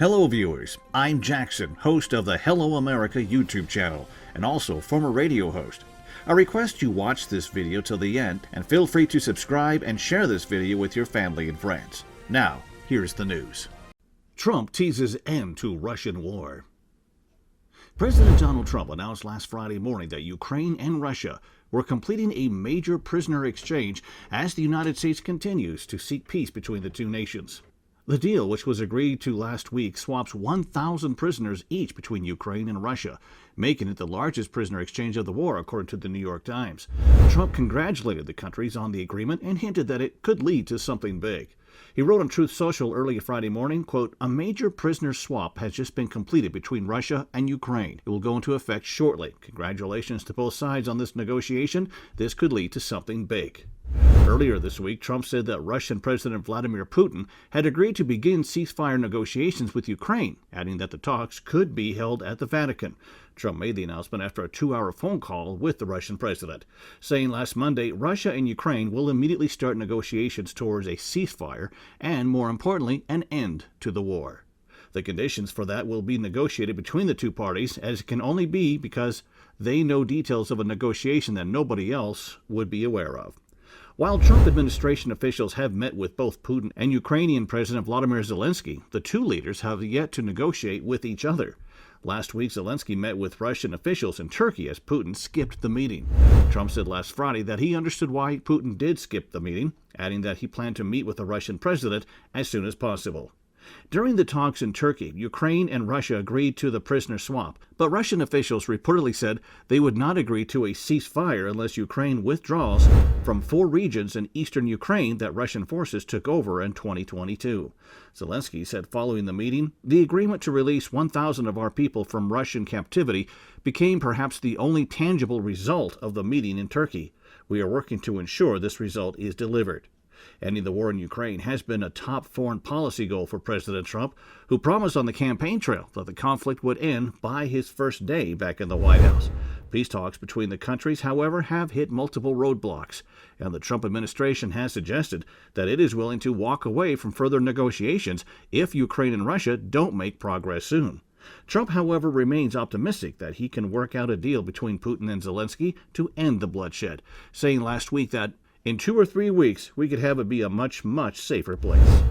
Hello viewers, I'm Jackson, host of the Hello America YouTube channel, and also former radio host. I request you watch this video till the end, and feel free to subscribe and share this video with your family and friends. Now, here's the news. Trump teases end to Russian war. President Donald Trump announced last Friday morning that Ukraine and Russia were completing a major prisoner exchange as the United States continues to seek peace between the two nations. The deal, which was agreed to last week, swaps 1,000 prisoners each between Ukraine and Russia, making it the largest prisoner exchange of the war, according to the New York Times. Trump congratulated the countries on the agreement and hinted that it could lead to something big. He wrote on Truth Social early Friday morning, quote, "A major prisoner swap has just been completed between Russia and Ukraine. It will go into effect shortly. Congratulations to both sides on this negotiation. This could lead to something big." Earlier this week, Trump said that Russian President Vladimir Putin had agreed to begin ceasefire negotiations with Ukraine, adding that the talks could be held at the Vatican. Trump made the announcement after a 2-hour phone call with the Russian president, saying last Monday Russia and Ukraine will immediately start negotiations towards a ceasefire and, more importantly, an end to the war. The conditions for that will be negotiated between the two parties, as it can only be because they know details of a negotiation that nobody else would be aware of. While Trump administration officials have met with both Putin and Ukrainian President Vladimir Zelensky, the two leaders have yet to negotiate with each other. Last week, Zelensky met with Russian officials in Turkey as Putin skipped the meeting. Trump said last Friday that he understood why Putin did skip the meeting, adding that he planned to meet with the Russian president as soon as possible. During the talks in Turkey, Ukraine and Russia agreed to the prisoner swap, but Russian officials reportedly said they would not agree to a ceasefire unless Ukraine withdraws from 4 regions in eastern Ukraine that Russian forces took over in 2022. Zelensky said following the meeting, "The agreement to release 1,000 of our people from Russian captivity became perhaps the only tangible result of the meeting in Turkey. We are working to ensure this result is delivered." Ending the war in Ukraine has been a top foreign policy goal for President Trump, who promised on the campaign trail that the conflict would end by his first day back in the White House. Peace talks between the countries, however, have hit multiple roadblocks, and the Trump administration has suggested that it is willing to walk away from further negotiations if Ukraine and Russia don't make progress soon. Trump, however, remains optimistic that he can work out a deal between Putin and Zelensky to end the bloodshed, saying last week that in 2 or 3 weeks, we could have it be a much, much safer place.